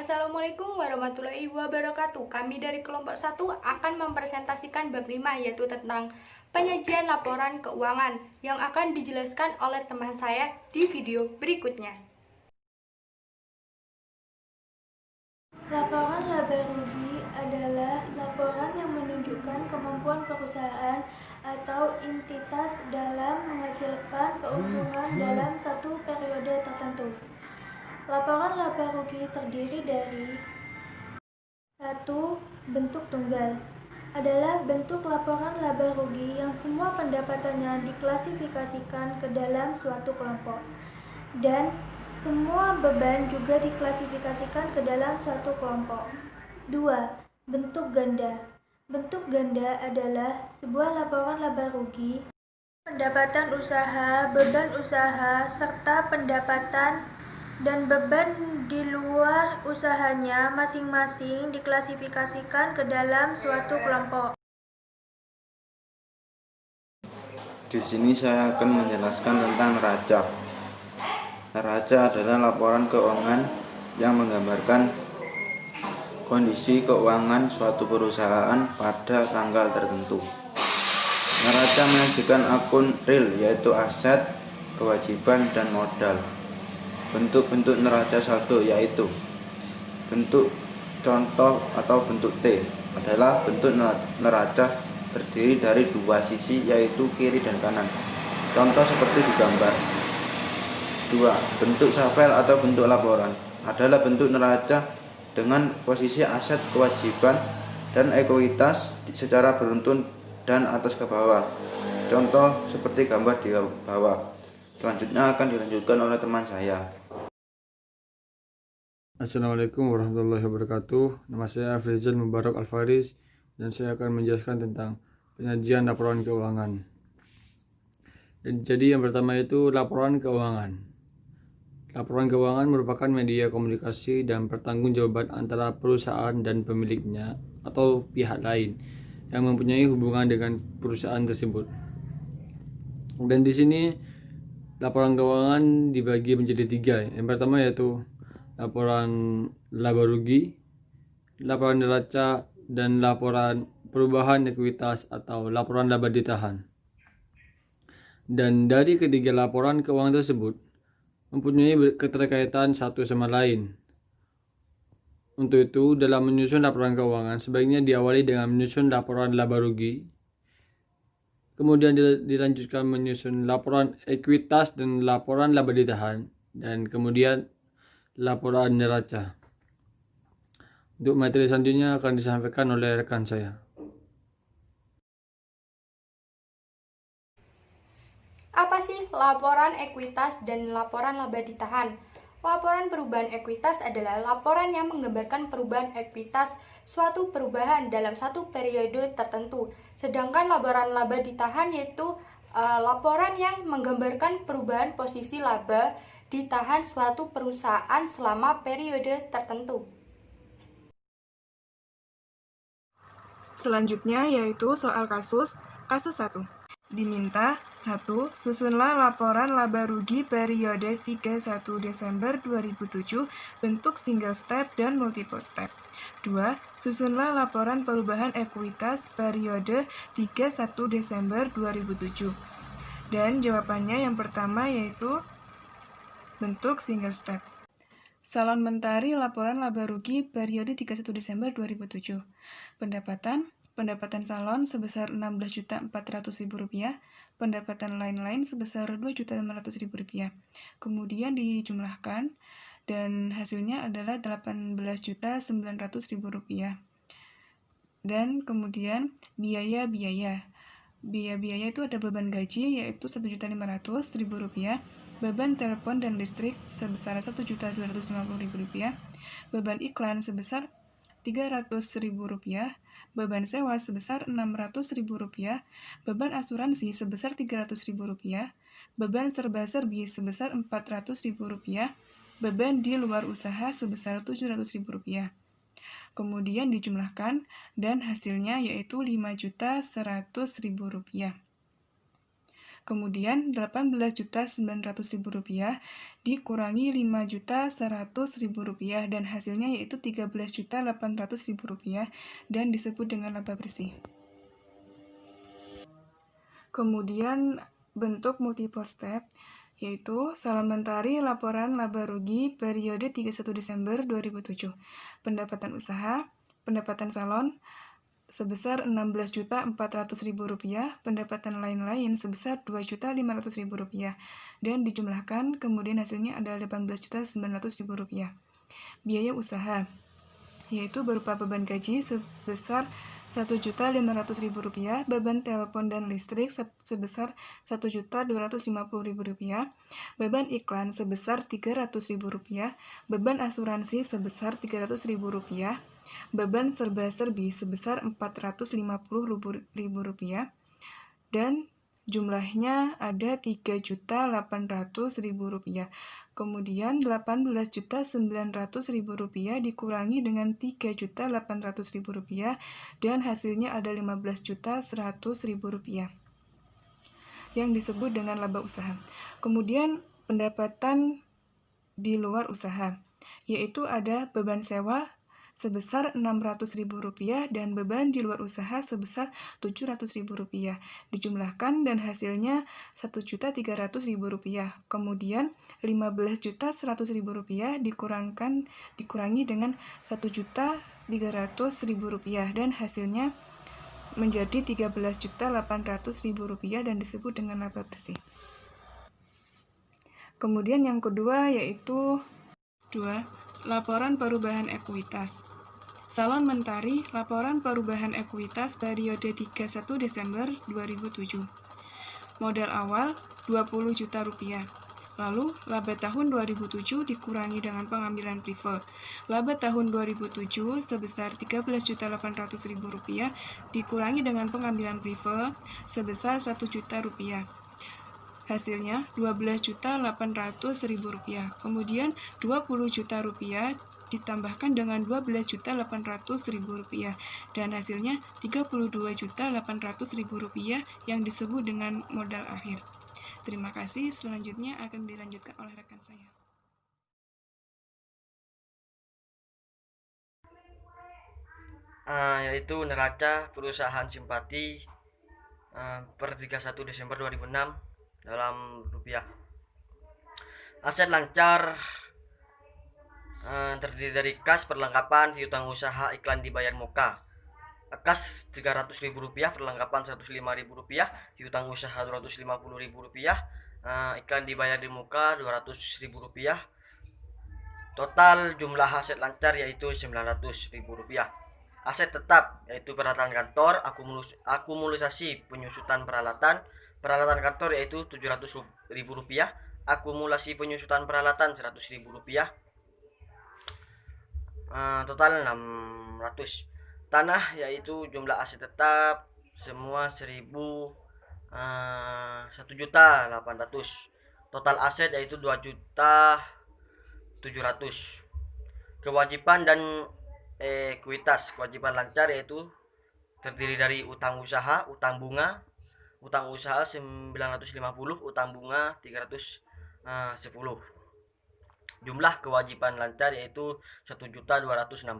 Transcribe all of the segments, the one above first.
Assalamualaikum warahmatullahi wabarakatuh. Kami dari kelompok 1 akan mempresentasikan bab 5, yaitu tentang penyajian laporan keuangan yang akan dijelaskan oleh teman saya di video berikutnya. Laporan laba rugi adalah laporan yang menunjukkan kemampuan perusahaan atau entitas dalam menghasilkan keuntungan dalam satu periode tertentu. Laporan laba rugi terdiri dari 1. Bentuk tunggal adalah bentuk laporan laba rugi yang semua pendapatannya diklasifikasikan ke dalam suatu kelompok, dan semua beban juga diklasifikasikan ke dalam suatu kelompok. 2. Bentuk ganda. Bentuk ganda adalah sebuah laporan laba rugi pendapatan usaha, beban usaha, serta pendapatan dan beban di luar usahanya masing-masing diklasifikasikan ke dalam suatu kelompok. Di sini saya akan menjelaskan tentang neraca. Neraca adalah laporan keuangan yang menggambarkan kondisi keuangan suatu perusahaan pada tanggal tertentu. Neraca menyajikan akun real, yaitu aset, kewajiban, dan modal. Bentuk-bentuk neraca saldo yaitu bentuk contoh atau bentuk T adalah bentuk neraca terdiri dari dua sisi, yaitu kiri dan kanan. Contoh seperti di gambar. 2. Bentuk safel atau bentuk laporan adalah bentuk neraca dengan posisi aset, kewajiban, dan ekuitas secara beruntun dan atas ke bawah. Contoh seperti gambar di bawah. Selanjutnya akan dilanjutkan oleh teman saya. Assalamualaikum warahmatullahi wabarakatuh. Nama saya Afrizal Mubarak Alfaris dan saya akan menjelaskan tentang penyajian laporan keuangan. Jadi yang pertama itu laporan keuangan. Laporan keuangan merupakan media komunikasi dan pertanggungjawaban antara perusahaan dan pemiliknya atau pihak lain yang mempunyai hubungan dengan perusahaan tersebut. Dan di sini laporan keuangan dibagi menjadi 3. Yang pertama yaitu laporan laba rugi, laporan neraca, dan laporan perubahan ekuitas atau laporan laba ditahan. Dan dari ketiga laporan keuangan tersebut mempunyai keterkaitan satu sama lain. Untuk itu, dalam menyusun laporan keuangan sebaiknya diawali dengan menyusun laporan laba rugi, kemudian dilanjutkan menyusun laporan ekuitas dan laporan laba ditahan, dan kemudian laporan neraca. Untuk materi selanjutnya akan disampaikan oleh rekan saya. Apa sih laporan ekuitas dan laporan laba ditahan? Laporan perubahan ekuitas adalah laporan yang menggambarkan perubahan ekuitas suatu perubahan dalam satu periode tertentu. Sedangkan laporan laba ditahan yaitu laporan yang menggambarkan perubahan posisi laba ditahan suatu perusahaan selama periode tertentu. Selanjutnya yaitu soal kasus 1. Diminta 1. Susunlah laporan laba rugi periode 31 Desember 2007 bentuk single step dan multiple step. 2. Susunlah laporan perubahan ekuitas periode 31 Desember 2007. Dan jawabannya yang pertama yaitu bentuk single step. Salon Mentari laporan laba rugi periode 31 Desember 2007. Pendapatan salon sebesar Rp16.400.000, pendapatan lain-lain sebesar Rp2.500.000. Kemudian dijumlahkan dan hasilnya adalah Rp18.900.000. Dan kemudian biaya-biaya. Biaya-biaya itu ada beban gaji yaitu Rp1.500.000, beban telepon dan listrik sebesar Rp1.250.000, beban iklan sebesar Rp300.000, beban sewa sebesar Rp600.000, beban asuransi sebesar Rp300.000, beban serba-serbi sebesar Rp400.000, beban di luar usaha sebesar Rp700.000. Kemudian dijumlahkan dan hasilnya yaitu Rp5.100.000. Kemudian 18.900.000 rupiah dikurangi 5.100.000 rupiah dan hasilnya yaitu 13.800.000 rupiah dan disebut dengan laba bersih. Kemudian bentuk multiple step yaitu salamentari laporan laba rugi periode 31 Desember 2007. Pendapatan usaha, pendapatan salon sebesar Rp16.400.000, pendapatan lain-lain sebesar Rp2.500.000 dan dijumlahkan kemudian hasilnya adalah Rp18.900.000. Biaya usaha yaitu berupa beban gaji sebesar Rp1.500.000, beban telepon dan listrik sebesar Rp1.250.000, beban iklan sebesar Rp300.000, beban asuransi sebesar Rp300.000, beban serba-serbi sebesar Rp450.000, dan jumlahnya ada Rp3.800.000. Kemudian Rp18.900.000 dikurangi dengan Rp3.800.000 dan hasilnya ada Rp15.100.000 yang disebut dengan laba usaha. Kemudian pendapatan di luar usaha yaitu ada beban sewa sebesar Rp600.000 dan beban di luar usaha sebesar Rp700.000 dijumlahkan dan hasilnya Rp1.300.000. Kemudian Rp15.100.000 dikurangi dengan Rp1.300.000 dan hasilnya menjadi Rp13.800.000 dan disebut dengan laba bersih. Kemudian yang kedua yaitu 2. Laporan perubahan ekuitas. Salon Mentari, laporan perubahan ekuitas periode 31 Desember 2007. Modal awal Rp20 juta. Lalu, laba tahun 2007 dikurangi dengan pengambilan prive. Laba tahun 2007 sebesar Rp13.800.000 dikurangi dengan pengambilan prive sebesar Rp1 juta. Hasilnya Rp12.800.000. Kemudian Rp20 juta ditambahkan dengan Rp12.800.000 dan hasilnya Rp32.800.000 yang disebut dengan modal akhir. Terima kasih, selanjutnya akan dilanjutkan oleh rekan saya. Yaitu neraca perusahaan simpati per 31 Desember 2006 dalam rupiah. Aset lancar terdiri dari kas, perlengkapan, piutang usaha, iklan dibayar muka. Kas Rp300.000, perlengkapan Rp105.000, piutang usaha Rp250.000, iklan dibayar di muka Rp200.000. Total jumlah aset lancar yaitu Rp900.000. Aset tetap yaitu peralatan kantor, akumulasi penyusutan peralatan kantor yaitu Rp700.000, akumulasi penyusutan peralatan Rp100.000, total 600. Tanah yaitu jumlah aset tetap semua 1.800.000. Total aset yaitu 2.700.000. Kewajiban dan ekuitas. Kewajiban lancar yaitu terdiri dari utang usaha, utang bunga. Utang usaha 950, utang bunga 310. Jumlah kewajiban lancar yaitu 1.260.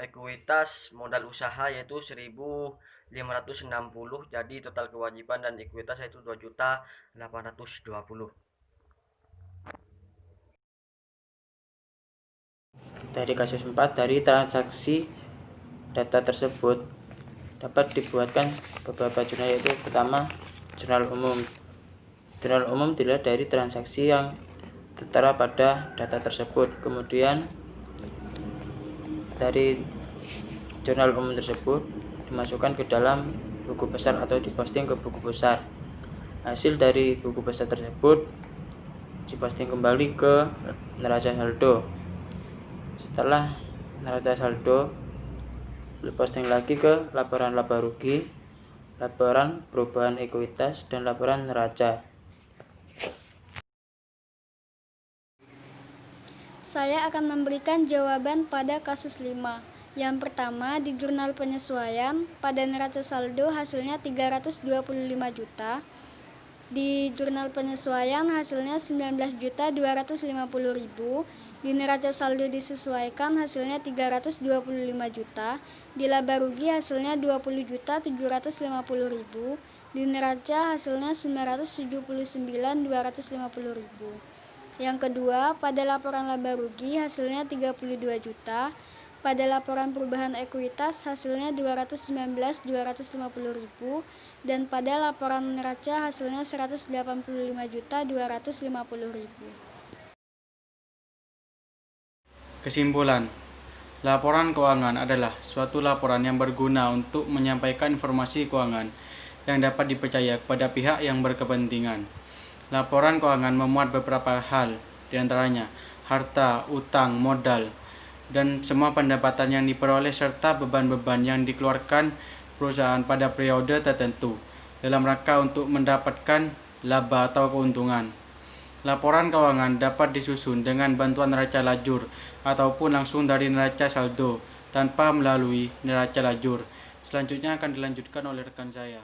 Ekuitas modal usaha yaitu 1.560. Jadi total kewajiban dan ekuitas yaitu 2.820. Dari kasus 4, dari transaksi data tersebut dapat dibuatkan beberapa jurnal, yaitu pertama jurnal umum. Jurnal umum dilihat dari transaksi yang tertera pada data tersebut. Kemudian dari jurnal umum tersebut dimasukkan ke dalam buku besar atau diposting ke buku besar. Hasil dari buku besar tersebut diposting kembali ke neraca saldo. Setelah neraca saldo diposting lagi ke laporan laba rugi, laporan perubahan ekuitas, dan laporan neraca. Saya akan memberikan jawaban pada kasus 5. Yang pertama, di jurnal penyesuaian, pada neraca saldo hasilnya 325 juta. Di jurnal penyesuaian hasilnya 19.250.000, di neraca saldo disesuaikan hasilnya 325 juta, di laba rugi hasilnya 20.750.000, di neraca hasilnya 979.250.000. Yang kedua, pada laporan laba rugi hasilnya 32 juta, pada laporan perubahan ekuitas hasilnya 219.250.000, dan pada laporan neraca hasilnya 185.250.000. Kesimpulan, laporan keuangan adalah suatu laporan yang berguna untuk menyampaikan informasi keuangan yang dapat dipercaya kepada pihak yang berkepentingan. Laporan keuangan memuat beberapa hal, diantaranya harta, utang, modal, dan semua pendapatan yang diperoleh serta beban-beban yang dikeluarkan perusahaan pada periode tertentu dalam rangka untuk mendapatkan laba atau keuntungan. Laporan keuangan dapat disusun dengan bantuan neraca lajur ataupun langsung dari neraca saldo tanpa melalui neraca lajur. Selanjutnya akan dilanjutkan oleh rekan saya.